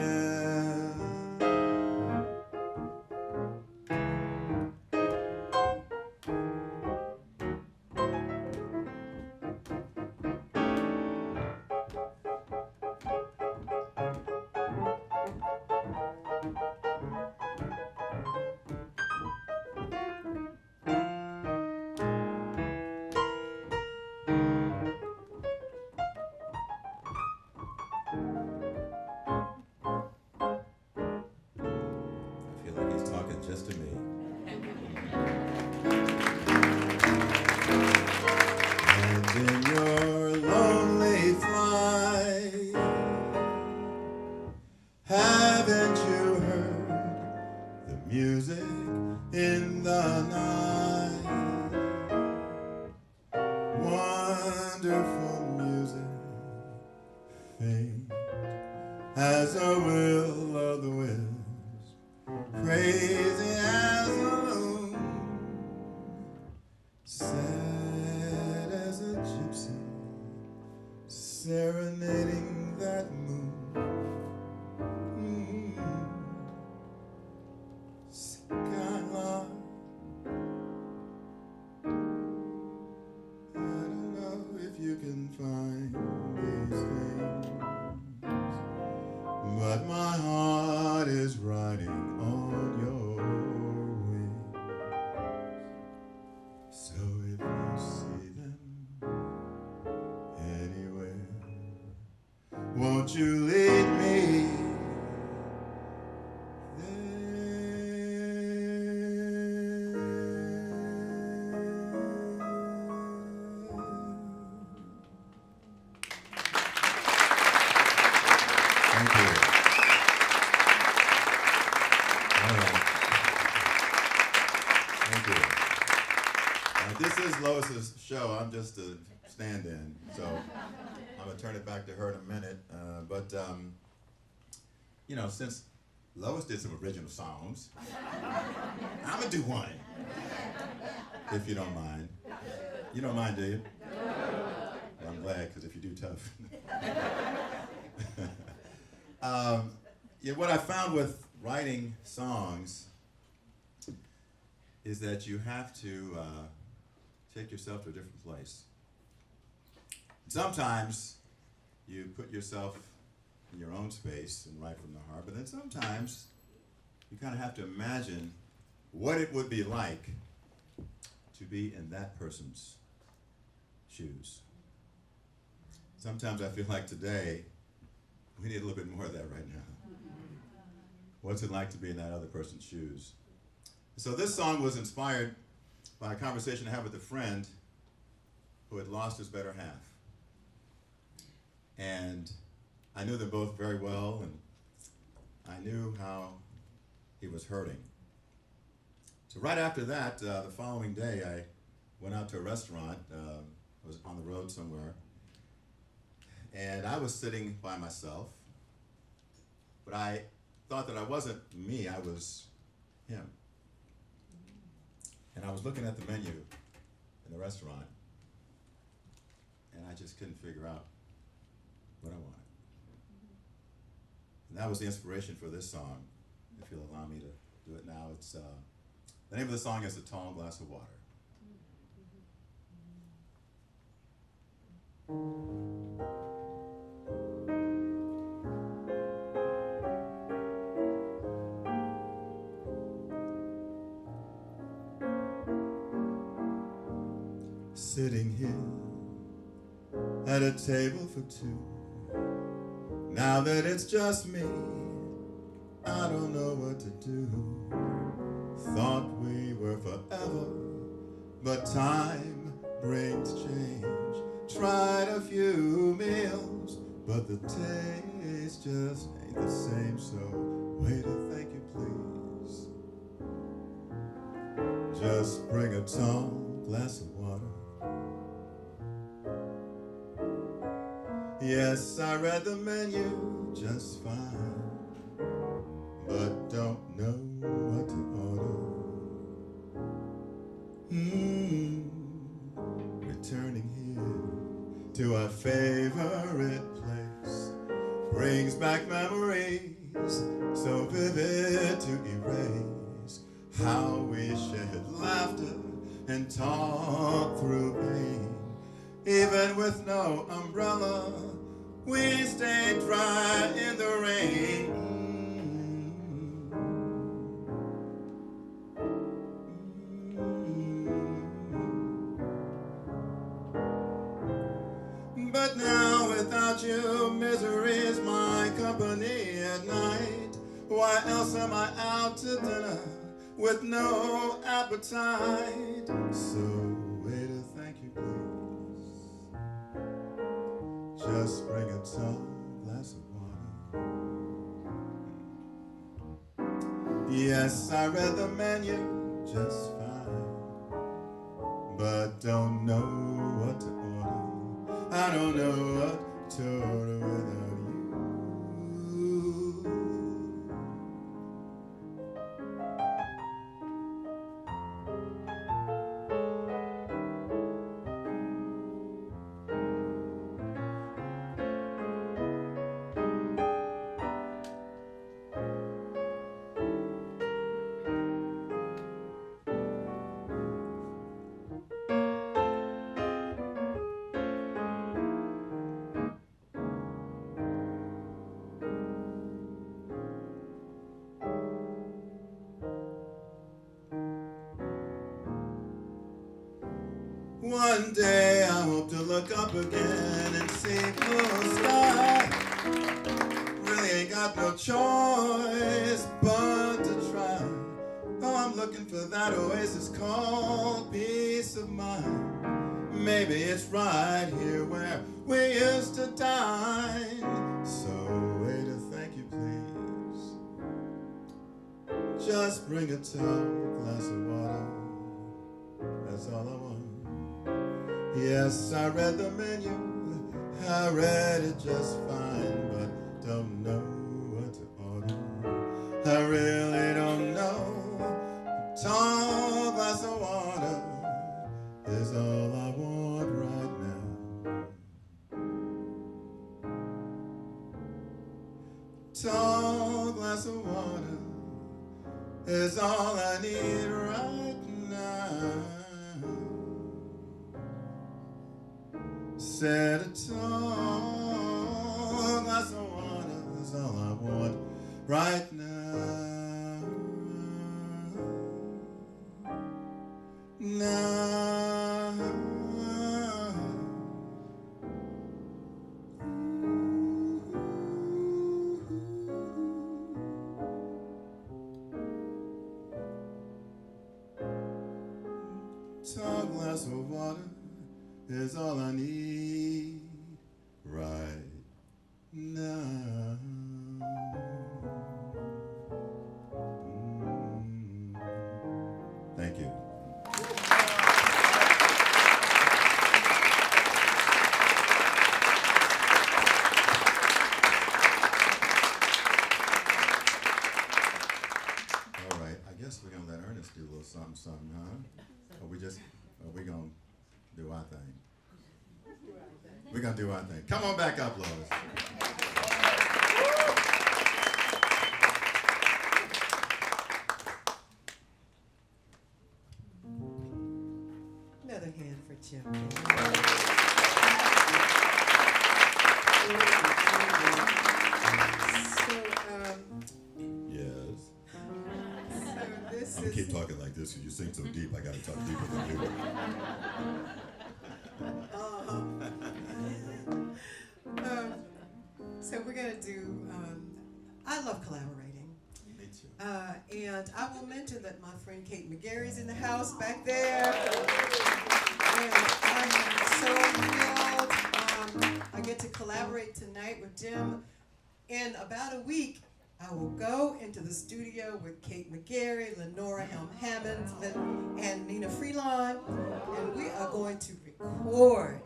just to me. And in your lonely flight, haven't you heard the music in the night? Wonderful music, faint as a will of the wisp, crazy as a loon, sad as a gypsy, serenading that moon. Skyline, I don't know if you can find these things, but my heart is riding on your wings. So if you see them anywhere, won't you lead me This is Lois's show. I'm just a stand-in, so I'm gonna turn it back to her in a minute. You know, since Lois did some original songs, I'm gonna do one, if you don't mind. You don't mind, do you? Well, I'm glad, because if you do, tough. What I found with writing songs is that you have to take yourself to a different place. Sometimes you put yourself in your own space and write from the heart, but then sometimes you kind of have to imagine what it would be like to be in that person's shoes. Sometimes I feel like today we need a little bit more of that right now. What's it like to be in that other person's shoes? So this song was inspired by a conversation I had with a friend who had lost his better half. And I knew them both very well, and I knew how he was hurting. So right after that, the following day, I went out to a restaurant. I was on the road somewhere, and I was sitting by myself, but I thought that I wasn't me, I was him. And I was looking at the menu in the restaurant, and I just couldn't figure out what I wanted. And that was the inspiration for this song, if you'll allow me to do it now. It's the name of the song is A Tall Glass of Water. Sitting here at a table for two. Now that it's just me, I don't know what to do. Thought we were forever, but time brings change. Tried a few meals, but the taste just ain't the same. So waiter, thank you, please. Just bring a tall glass of water. Yes, I read the menu just fine, but don't know what to order. Returning here to our favorite place brings back memories so vivid to erase how we shared laughter and talked through pain. Even with no umbrella, we stayed dry in the rain. But now without you, misery is my company at night. Why else am I out to dinner with no appetite. So waiter, thank you, please. Just bring a tall glass of water. Yes, I read the menu just fine, but don't know what to order. I don't know what to order without you. One day I hope to look up again and see blue sky. Really ain't got no choice but to try. Oh, I'm looking for that oasis called peace of mind. Maybe it's right here where we used to dine. So waiter, thank you, please. Just bring a tall glass of water. That's all I want. Yes, I read the menu, I read it just fine, but don't know what to order. I really don't know. A tall glass of water is all I want right now. Tall glass of water is all I need right now. Said a tall glass of water is all I want right now. Now. Tall glass of water is all I need right now. Thank you. All right, I guess we're gonna let Ernest do a little something, huh? Or are we gonna do our thing? We're going to do our thing. Come on back up, Lois. Another hand for Jim. Yes. So this I'm going to keep talking like this because you sing so deep. I got to talk deeper than you. So we're going to do, I love collaborating. Me too. And I will mention that my friend Kate McGarry's in the house back there. And I'm so thrilled. I get to collaborate tonight with Jim. In about a week, I will go into the studio with Kate McGarry, Lenora Helm-Hammond, and Nina Freelon, and we are going to record.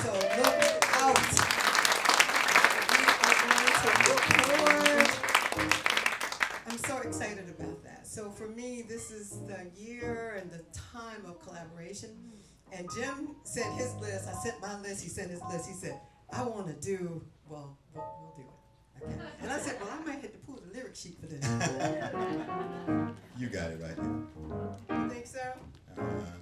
So look out. I'm so excited about that. So for me, this is the year and the time of collaboration. And Jim sent his list. I sent my list. He sent his list. He said, I want to do, well, we'll do it. Okay. And I said, well, I might have to pull the lyric sheet for this. You got it right here. You think so? All right.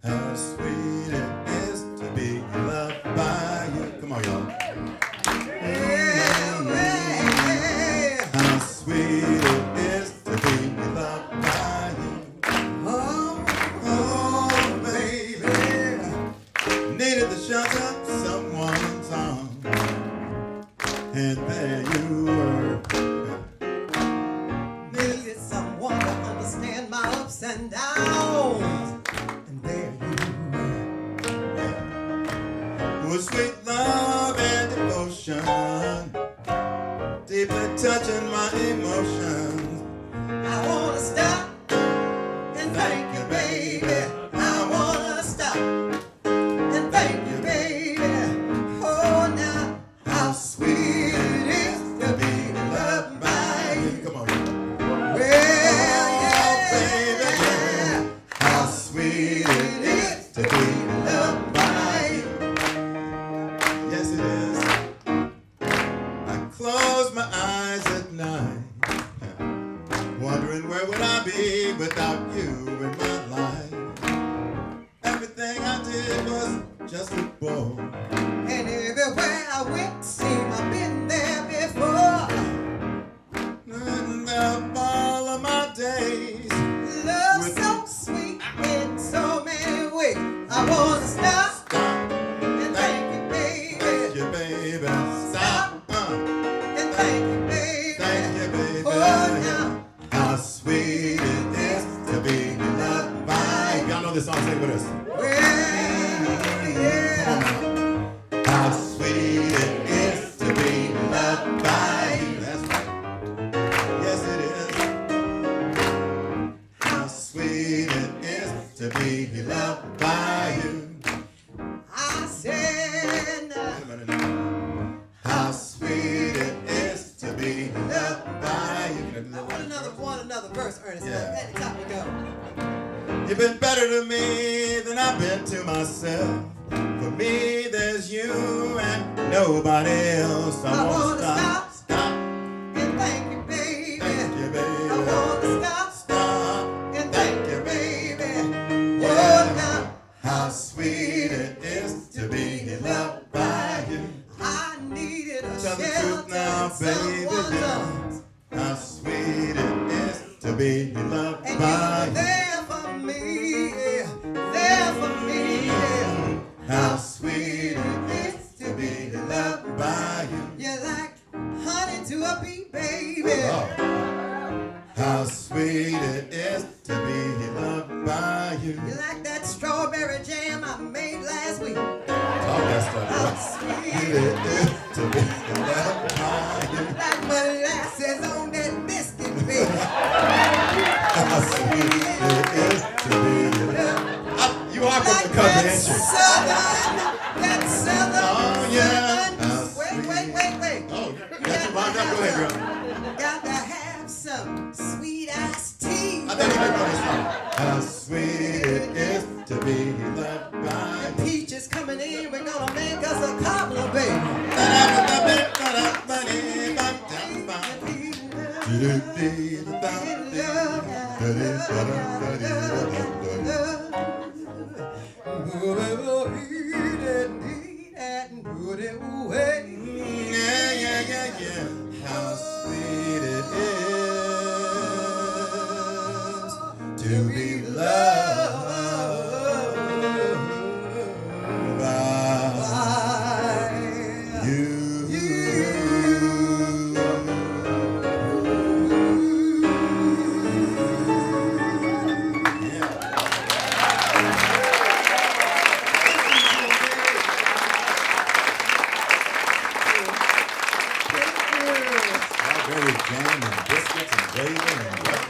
How sweet it is to be loved by you. Come on, y'all. How sweet it is to be loved by you. Oh, baby. Needed the shelter of someone's arms. And there with sweet love and devotion, deeply touching my emotions. I wanna stop and thank you, baby. I wanna stop and thank you, baby. Oh, now how sweet it is to be loved by you. Come on. Well, yeah, baby, yeah. How sweet it is to be loved by you. Yes, it is. I close my eyes at night, wondering where would I be without you in my life. Everything I did was just a bore. And everywhere I went, seem I've been there before. And of all of my days, Love with so sweet in so many ways. I wanna stop and thank you, thank baby. you, baby. Stop. And thank you, baby. Thank you, baby. Oh, now How sweet it is to be loved by you. Y'all know this song, sing with us. well, yeah. How sweet it is to be loved by you. That's right. Yes, it is. How sweet it is to be loved by you. I said, Wait a minute now. How sweet it is to be loved by you. I want another verse, Ernest. Yeah. Let the top we go. You've been better to me than I've been to myself. For me, there's you and nobody else. I wanna stop. And thank you, baby. Thank you, baby. I wanna stop Stop. and thank you, baby. Oh, now How sweet it is to be loved by you. I needed a Tell the shelter truth now, in baby. someone's Yeah. arms. How sweet it is to be loved And by you were you. there for me, there for me. How sweet it is to be loved by you. You're like honey to a bee, baby. Oh. How sweet it is to be loved by you. You're like that strawberry jam I made last week. Talk that stuff. How Huh? sweet It is to be loved by you. like molasses on that biscuit, baby. How sweet it is to be loved. You are from the country, ain't you? That southern. Oh, yeah. Southern. Wait. Oh, got you lined up. Go ahead, girl. Got to have some sweet iced tea. I thought you were going to start. How sweet it is to be loved by you. Peaches coming in, we're gonna make us a cobbler, baby. Eat it and put it away. Yeah. How sweet it is to be loved by you. Strawberry jam and biscuits and gravy and what?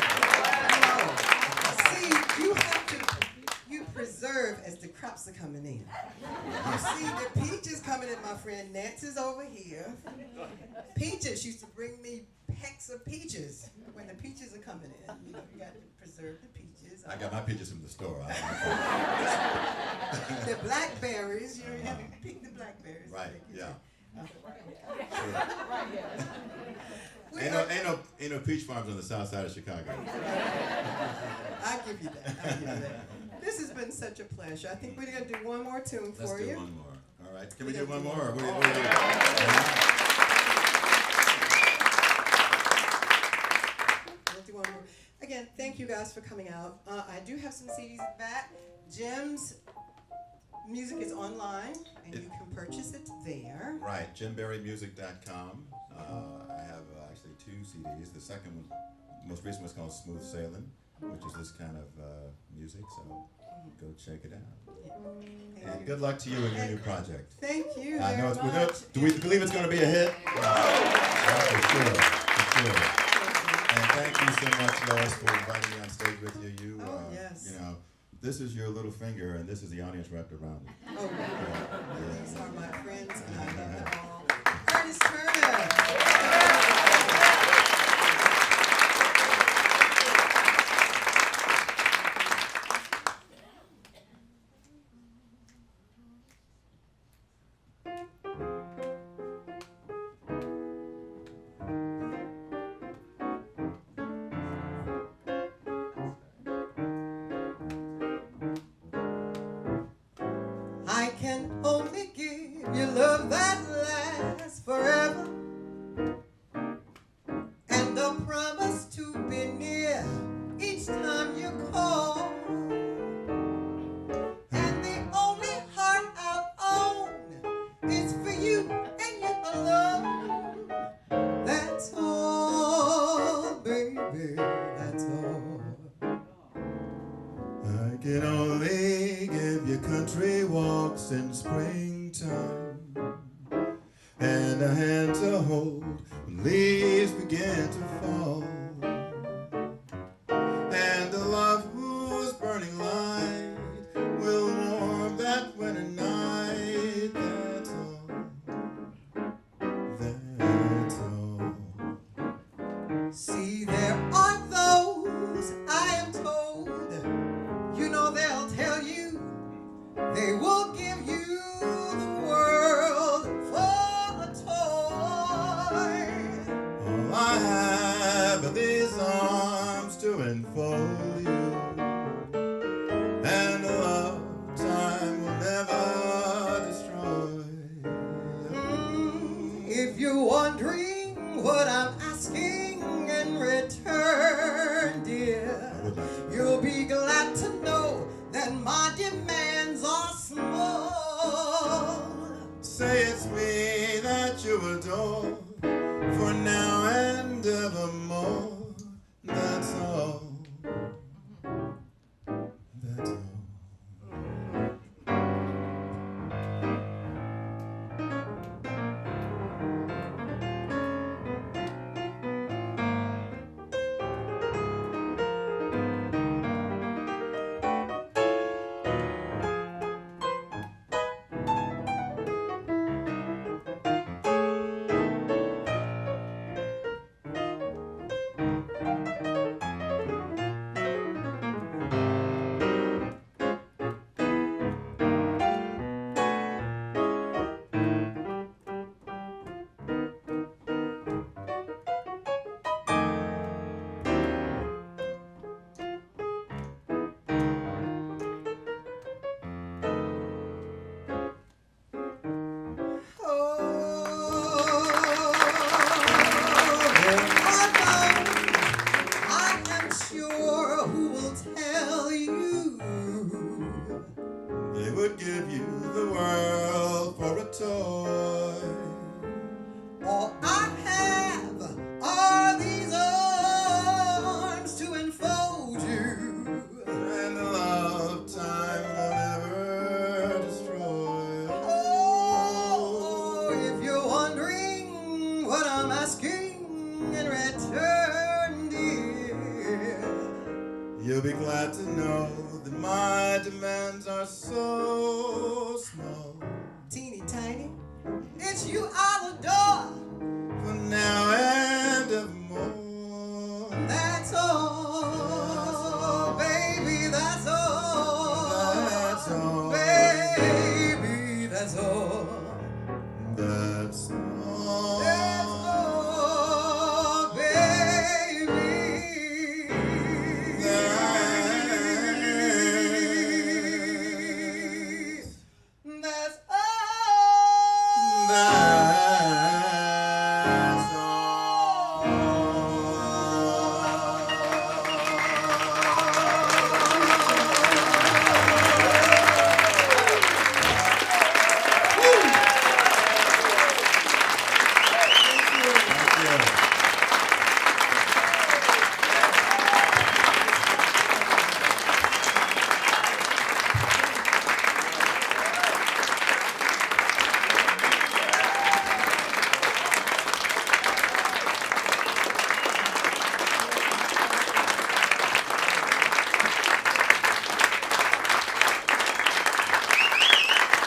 See, you preserve as the crops are coming in. You see, the peaches coming in, my friend Nancy's over here. Peaches used to bring me packs of peaches when the peaches are coming in. You know, you got to preserve the peaches. I got my peaches from the store. The blackberries, you know, you have to pick the blackberries. Right, yeah. We Ain't are- no peach farms on the south side of Chicago. I give you that. This has been such a pleasure. I think we're going to do one more tune Let's for do you. one more. All right. Can we do one more? Or what do you We'll do one more. Again, thank you guys for coming out. I do have some CDs back. Jim's music is online, and you can purchase it there. Right. JimBerryMusic.com. I have actually 2 CDs. The second one, most recent one's called Smooth Sailing. which is this kind of music, so go check it out. Thank And you. good luck to you in your new project. Thank you I know very it's, much. do we believe it's going to be a hit? Yeah, for sure, for sure. And thank you so much, Lois, for inviting me on stage with you. Yes. You know, this is your little finger, and this is the audience wrapped around it. Oh, Yeah. these are my friends, and I love them all. Ernest Turner. I can only give you love that lasts forever, and a promise to be near each time you call. And the only heart I'll own is for you and you alone. That's all, baby, that's all. I can only give you country walks in springtime, and a hand to hold when leaves begin to fall, and a love whose burning light will warm that winter night. That's all. That's all. See, there are those I am told, you know they'll tell you, they will give you the world for a toy. All I have are these arms to enfold you, and a love time will never destroy. If you're wondering what I'm asking in return, dear, you'll be glad to know that my demands are small. Say it's me that you adore, for now and evermore. That's all. That's all. I am sure who will tell you They would give you the world for a toy. all I have are these arms to enfold you. And the love time will never destroy. Oh, if you're wondering what I'm asking in return, dear, You'll be glad to know that my demands are so small. teeny tiny, it's you I'll adore. For now